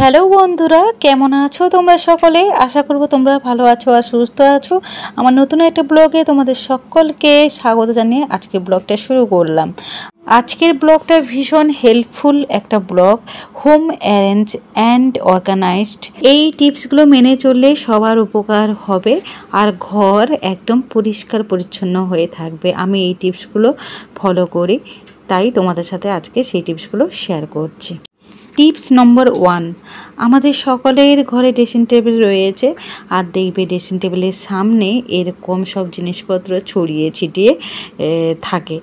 Hello বন্ধুরা, কেমন আছো তোমরা সকলে? আশা করব তোমরা ভালো আছো আর সুস্থ আছো। আমার নতুন একটা ব্লগে তোমাদের সকলকে স্বাগত জানিয়ে আজকে ব্লগটা শুরু করলাম। আজকের ব্লগটা ভীষণ হেল্পফুল একটা blog, home arrange and organised. এই টিপসগুলো মেনে চললে সবার উপকার হবে আর ঘর একদম পরিষ্কার পরিচ্ছন্ন হয়ে থাকবে। আমি এই টিপসগুলো ফলো করি, তাই তোমাদের সাথে আজকে সেই টিপসগুলো শেয়ার করছি। টিপস নম্বর 1, আমাদের সকলের ঘরে ড্রেসিং টেবিল রয়েছে আর দেখবে ড্রেসিং টেবিলের সামনে এরকম সব জিনিসপত্র ছড়িয়ে ছিটিয়ে থাকে।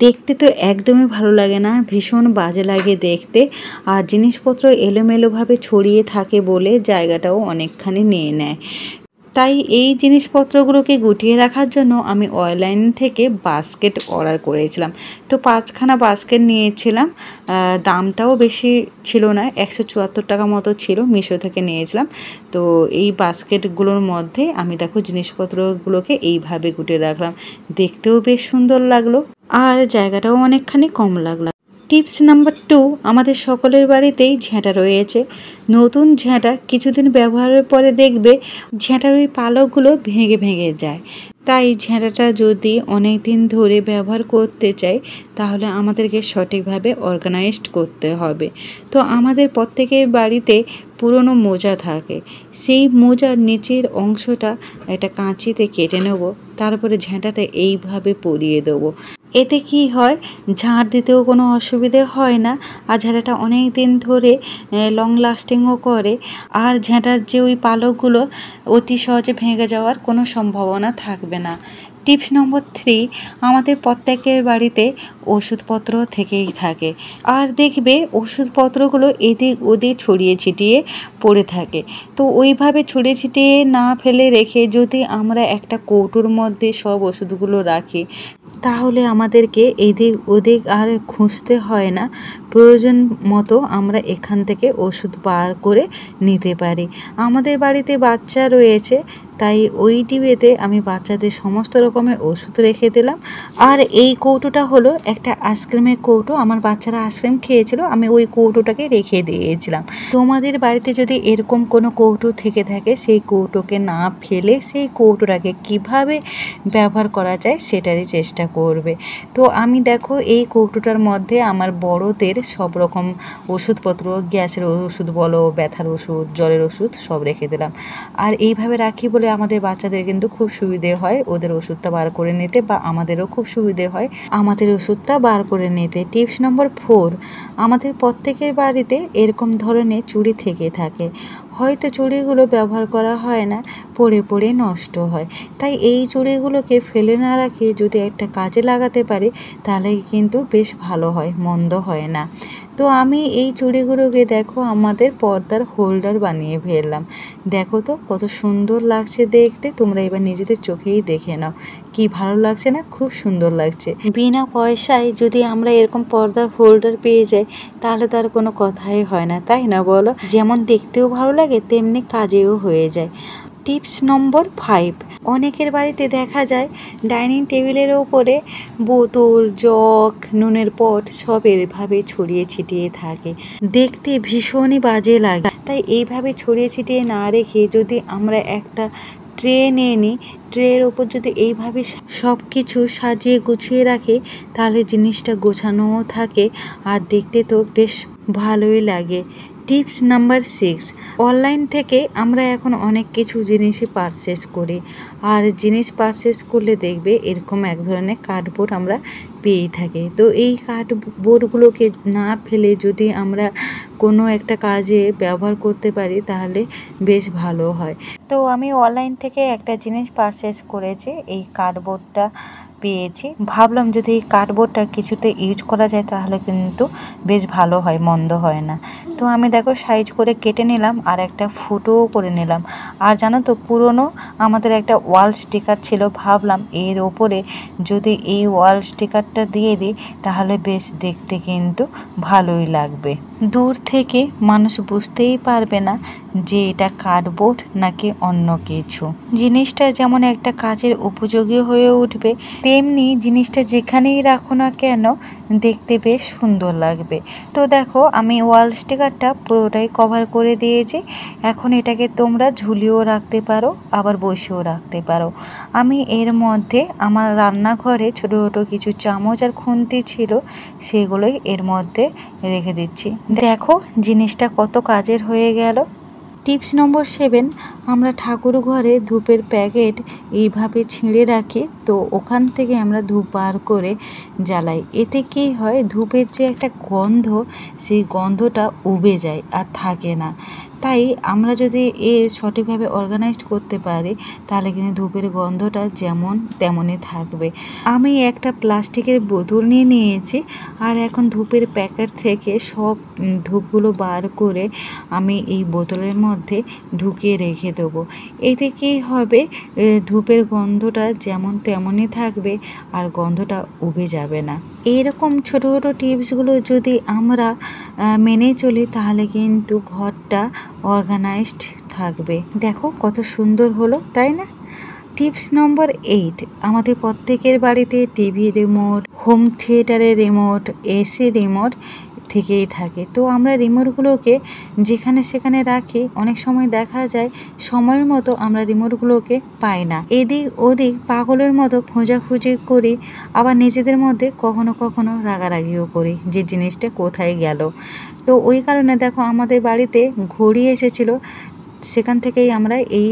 দেখতে তো একদমই ভালো লাগে না, ভীষণ বাজে লাগে দেখতে। আর জিনিসপত্র এলোমেলোভাবে ছড়িয়ে থাকে বলে জায়গাটাও অনেকখানি নিয়ে নেয়। তাই এই জিনিসপত্রগুলোকে গুটিয়ে রাখার জন্য আমি অনলাইন থেকে বাস্কেট অর্ডার করেছিলাম। তো 5খানা বাস্কেট নিয়েছিলাম, দামটাও বেশি ছিল না, 174 টাকা মতো ছিল, মিশো থেকে নিয়েছিলাম। তো এই বাস্কেটগুলোর মধ্যে আমি দেখো জিনিসপত্রগুলোকে এইভাবে গুটিয়ে রাখলাম। দেখতেও বেশ সুন্দর লাগলো আর জায়গাটাও অনেকখানি কম লাগলো। টিপস নাম্বার 2, আমাদের সকলের বাড়িতেই ঝ্যাঁটা রয়েছে। নতুন ঝ্যাঁটা কিছুদিন ব্যবহারের পরে দেখবে ঝ্যাঁটার ওই পালকগুলো ভেঙে ভেঙে যায়। তাই ঝ্যাঁটাটা যদি অনেক দিন ধরে ব্যবহার করতে চাই তাহলে আমাদেরকে সঠিকভাবে অর্গানাইজড করতে হবে। তো আমাদের প্রত্যেকের বাড়িতে পুরনো মোজা থাকে, সেই মোজার নিচের অংশটা একটা কাঁচিতে কেটে নেব, তারপরে ঝ্যাঁটাতে এইভাবে পরিয়ে দেবো। এতে কি হয়, ঝাড় দিতেও কোনো অসুবিধে হয় না আর ঝাঁটাটা অনেক দিন ধরে লং লাস্টিংও করে। আর ঝাঁটার যে ওই পালকগুলো অতি সহজে ভেঙে যাওয়ার কোনো সম্ভাবনা থাকবে না। টিপস নম্বর 3, আমাদের প্রত্যেকের বাড়িতে ওষুধপত্র থেকেই থাকে আর দেখবে ওষুধপত্রগুলো এদিক ওদিক ছড়িয়ে ছিটিয়ে পড়ে থাকে। তো ওইভাবে ছড়িয়ে ছিটিয়ে না ফেলে রেখে যদি আমরা একটা কৌটোর মধ্যে সব ওষুধগুলো রাখি তাহলে আমাদেরকে এদিক ওদিক আর খুঁজতে হয় না। প্রয়োজন মতো আমরা এখান থেকে ওষুধ বার করে নিতে পারি। আমাদের বাড়িতে বাচ্চা রয়েছে, তাই ওই ডিবেতে আমি বাচ্চাদের সমস্ত রকমের ওষুধ রেখে দিলাম। আর এই কৌটোটা হলো একটা আইসক্রিমের কৌটো, আমার বাচ্চারা আইসক্রিম খেয়েছিল, আমি ওই কৌটোটাকে রেখে দিয়েছিলাম। তোমাদের বাড়িতে যদি এরকম কোনো কৌটো থেকে থাকে সেই কৌটোকে না ফেলে সেই কৌটোটাকে কিভাবে ব্যবহার করা যায় সেটারই চেষ্টা করবে। তো আমি দেখো এই কৌটোটার মধ্যে আমার বড়দের সব রকম ওষুধপত্র, গ্যাসের ওষুধ বলো, ব্যথার ওষুধ, জ্বরের ওষুধ সব রেখে দিলাম। আর এইভাবে রাখি বলে আমাদের বাচ্চাদের কিন্তু খুব সুবিধে হয় ওদের ওষুধটা বার করে নিতে, বা আমাদেরও খুব সুবিধে হয় আমাদের ওষুধটা বার করে নিতে। টিপস নম্বর 4, আমাদের প্রত্যেকের বাড়িতে এরকম ধরনের চুড়ি থেকে থাকে। হয়তো চুড়িগুলো ব্যবহার করা হয় না, পড়ে পড়ে নষ্ট হয়। তাই এই চুড়িগুলোকে ফেলে না রাখে যদি একটা কাজে লাগাতে পারে তাহলে কিন্তু বেশ ভালো হয়, মন্দ হয় না। তো আমি এই চুড়িগুলোকে দেখো আমাদের পর্দার হোল্ডার বানিয়ে ফেললাম। দেখো তো কত সুন্দর লাগছে দেখতে, তোমরা এবার নিজেদের চোখেই দেখে নাও কি ভালো লাগছে না? খুব সুন্দর লাগছে। বিনা পয়সায় যদি আমরা এরকম পর্দার হোল্ডার পেয়ে যাই তাহলে তার কোনো কথাই হয় না, তাই না বলো? যেমন দেখতেও ভালো লাগে তেমনি কাজেও হয়ে যায়। টিপস নম্বর 5, অনেকের বাড়িতে দেখা যায় ডাইনিং টেবিলের ওপরে বোতল, জগ, নুনের পট সব এভাবে ছড়িয়ে ছিটিয়ে থাকে, দেখতে ভীষণই বাজে লাগে। তাই এইভাবে ছড়িয়ে ছিটিয়ে না রেখে যদি আমরা একটা ট্রে নিয়ে নিই, ট্রের ওপর যদি এইভাবে সব কিছু সাজিয়ে গুছিয়ে রাখি তাহলে জিনিসটা গোছানোও থাকে আর দেখতে তো বেশ ভালোই লাগে। টিপস নাম্বার 6, অনলাইন থেকে আমরা এখন অনেক কিছু জিনিসই পারচেস করি আর জিনিস পারচেস করলে দেখবে এরকম এক ধরনের কার্ডবোর্ড আমরা পেয়ে থাকি। তো এই কার্ডবোর্ডগুলোকে না ফেলে যদি আমরা কোনো একটা কাজে ব্যবহার করতে পারি তাহলে বেশ ভালো হয়। তো আমি অনলাইন থেকে একটা জিনিস পারচেস করেছি, এই কার্ডবোর্ডটা পেয়েছি। ভাবলাম যদি এই কার্ডবোর্ডটা কিছুতে ইউজ করা যায় তাহলে কিন্তু বেশ ভালো হয়, মন্দ হয় না। তো আমি দেখো সাইজ করে কেটে নিলাম আর একটা ফুটোও করে নিলাম। আর জানো তো পুরনো আমাদের একটা ওয়াল স্টিকার ছিল, ভাবলাম এর ওপরে যদি এই ওয়াল স্টিকারটা দিয়ে দিই তাহলে বেশ দেখতে কিন্তু ভালোই লাগবে। দূর থেকে মানুষ বুঝতেই পারবে না যে এটা কার্ডবোর্ড নাকি অন্য কিছু। জিনিসটা যেমন একটা কাজের উপযোগী হয়ে উঠবে তেমনি জিনিসটা যেখানেই রাখো না কেন দেখতে বেশ সুন্দর লাগবে। তো দেখো আমি ওয়াল স্টিকারটা পুরোটাই কভার করে দিয়েছি। এখন এটাকে তোমরা ঝুলিয়েও রাখতে পারো, আবার বসেও রাখতে পারো। আমি এর মধ্যে আমার রান্নাঘরে ছোটো ছোটো কিছু চামচ আর খুন্তি ছিল, সেগুলোই এর মধ্যে রেখে দিচ্ছি। দেখো জিনিসটা কত কাজের হয়ে গেল। টিপস নম্বর 7, আমরা ঠাকুর ঘরে ধূপের প্যাকেট এইভাবে ছিঁড়ে রাখি, তো ওখান থেকে আমরা ধূপ বার করে জ্বালাই। এতে কী হয়, ধূপের যে একটা গন্ধ, সেই গন্ধটা উবে যায় আর থাকে না। তাই আমরা যদি সঠিকভাবে অর্গানাইজড করতে পারি, তাহলে কিন্তু ধূপের গন্ধটা যেমন তেমনই থাকবে। আমি একটা প্লাস্টিকের বোতল নিয়ে নিয়েছি, আর এখন ধূপের প্যাকেট থেকে সব ধূপগুলো বার করে আমি এই বোতলের মধ্যে ঢুকিয়ে রেখে দেবো। এতে কী হবে, ধূপের গন্ধটা যেমন তেমনই থাকবে আর গন্ধটা উবে যাবে না। এইরকম ছোটো ছোটো টিপসগুলো যদি আমরা মেনে চলি, তাহলে কিন্তু ঘরটা অর্গানাইজড থাকবে। দেখো কত সুন্দর হলো, তাই না? টিপস নম্বর 8, আমাদের প্রত্যেকের বাড়িতে টিভি রিমোট, হোম থিয়েটারের রিমোট, এসি রিমোট থেকেই থাকে। তো আমরা রিমোটগুলোকে যেখানে সেখানে রাখি, অনেক সময় দেখা যায় সময় মতো আমরা রিমোটগুলোকে পাই না। এদিক ওদিক পাগলের মতো খোঁজাখুঁজি করি, আবার নিজেদের মধ্যে কখনো কখনো রাগারাগিও করি যে জিনিসটা কোথায় গেল। তো ওই কারণে দেখো আমাদের বাড়িতে ঘড়ি এসেছিলো, সেখান থেকেই আমরা এই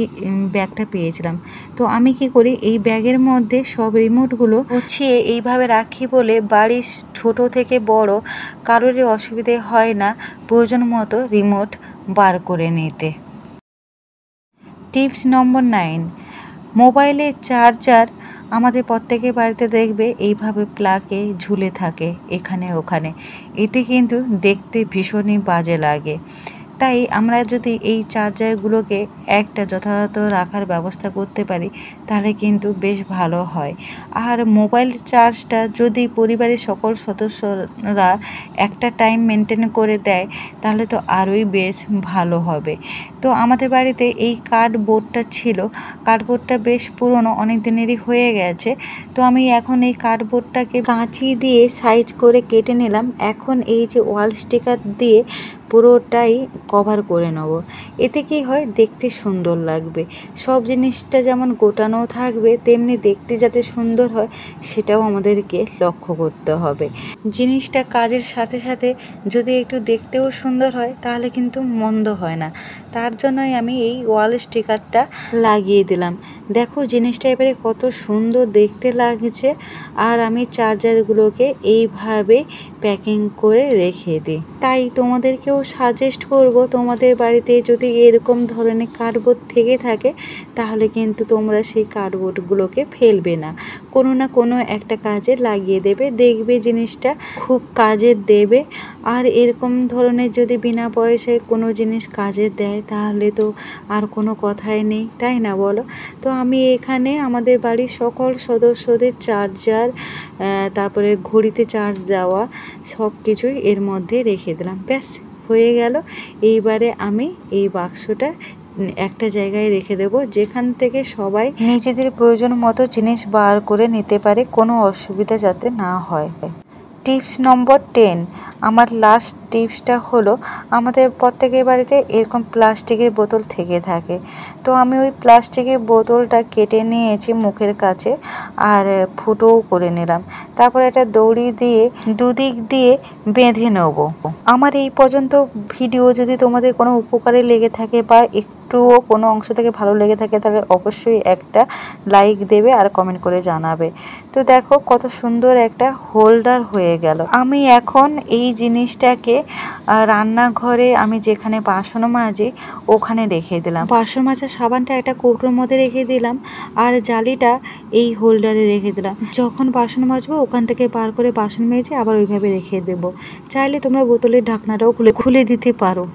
ব্যাগটা পেয়েছিলাম। তো আমি কি করি, এই ব্যাগের মধ্যে সব রিমোটগুলো গুছিয়ে এইভাবে রাখি বলে বাড়ির ছোট থেকে বড় কারোরই অসুবিধে হয় না প্রয়োজন মতো রিমোট বার করে নিতে। টিপস নম্বর 9, মোবাইলের চার্জার আমাদের প্রত্যেকের বাড়িতে দেখবে এইভাবে প্লাগে ঝুলে থাকে এখানে ওখানে। এতে কিন্তু দেখতে ভীষণই বাজে লাগে। তাই আমরা যদি এই চার্জারগুলোকে একটা যথাযথ রাখার ব্যবস্থা করতে পারি, তাহলে কিন্তু বেশ ভালো হয়। আর মোবাইল চার্জটা যদি পরিবারের সকল সদস্যরা একটা টাইম মেনটেন করে দেয়, তাহলে তো আরোই বেশ ভালো হবে। তো আমাদের বাড়িতে এই কার্ডবোর্ডটা ছিল, কার্ডবোর্ডটা বেশ পুরনো, অনেক দিনেরই হয়ে গেছে। তো আমি এখন এই কার্ডবোর্ডটাকে কাঁচি দিয়ে সাইজ করে কেটে নিলাম। এখন এই যে ওয়াল স্টিকার দিয়ে পুরোটাই কভার করে নেব। এতে কি হয়, দেখতে সুন্দর লাগবে। সব জিনিসটা যেমন গোটানো থাকবে, তেমনি দেখতে যাতে সুন্দর হয় সেটাও আমাদেরকে লক্ষ্য করতে হবে। জিনিসটা কাজের সাথে সাথে যদি একটু দেখতেও সুন্দর হয়, তাহলে কিন্তু মন্দ হয় না। তার জন্যই আমি এই ওয়াল স্টিকারটা লাগিয়ে দিলাম। দেখো জিনিসটা এবারে কত সুন্দর দেখতে লাগছে। আর আমি চার্জারগুলোকে এইভাবে প্যাকিং করে রেখে দিই। তাই তোমাদেরকেও সাজেস্ট করব, তোমাদের বাড়িতে যদি এরকম ধরনের কার্ডবোর্ড থেকে থাকে, তাহলে কিন্তু তোমরা সেই কার্ডবোর্ডগুলোকে ফেলবে না, কোনো না কোনো একটা কাজে লাগিয়ে দেবে, দেখবে জিনিসটা খুব কাজের দেবে। আর এরকম ধরনের যদি বিনা পয়সায় কোনো জিনিস কাজে দেয়, তাহলে তো আর কোনো কথাই নেই, তাই না বলো? তো আমি এখানে আমাদের বাড়ির সকল সদস্যদের চার্জার, তারপরে ঘড়িতে চার্জ দেওয়া সব কিছুই এর মধ্যে রেখে দিলাম। ব্যাস হয়ে গেল। এইবারে আমি এই বাক্সটা একটা জায়গায় রেখে দেব, যেখান থেকে সবাই নিজেদের প্রয়োজন মতো জিনিস বার করে নিতে পারে, কোনো অসুবিধা যাতে না হয়। টিপস নম্বর 10, আমার লাস্ট টিপসটা হলো, আমাদের প্রত্যেকের বাড়িতে এরকম প্লাস্টিকের বোতল থেকে থাকে। তো আমি ওই প্লাস্টিকের বোতলটা কেটে নিয়েছি মুখের কাছে, আর ফুটোও করে নিলাম। তারপর একটা দড়ি দিয়ে দুদিক দিয়ে বেঁধে নেব। আমার এই পর্যন্ত ভিডিও যদি তোমাদের কোনো উপকারে লেগে থাকে বা একটুও কোনো অংশ থেকে ভালো লেগে থাকে, তাহলে অবশ্যই একটা লাইক দেবে আর কমেন্ট করে জানাবে। তো দেখো কত সুন্দর একটা হোল্ডার হয়ে গেল। আমি এখন এই জিনিসটাকে রান্নাঘরে আমি যেখানে বাসন মাজি ওখানে রেখে দিলাম। বাসন মাজার সাবানটা একটা কৌটোর মধ্যে রেখে দিলাম, আর জালিটা এই হোল্ডারে রেখে দিলাম। যখন বাসন মাজবো ওখান থেকে বার করে বাসন মেজে আবার ওইভাবে রেখে দেবো। চাইলে তোমরা বোতলের ঢাকনাটাও খুলে দিতে পারো।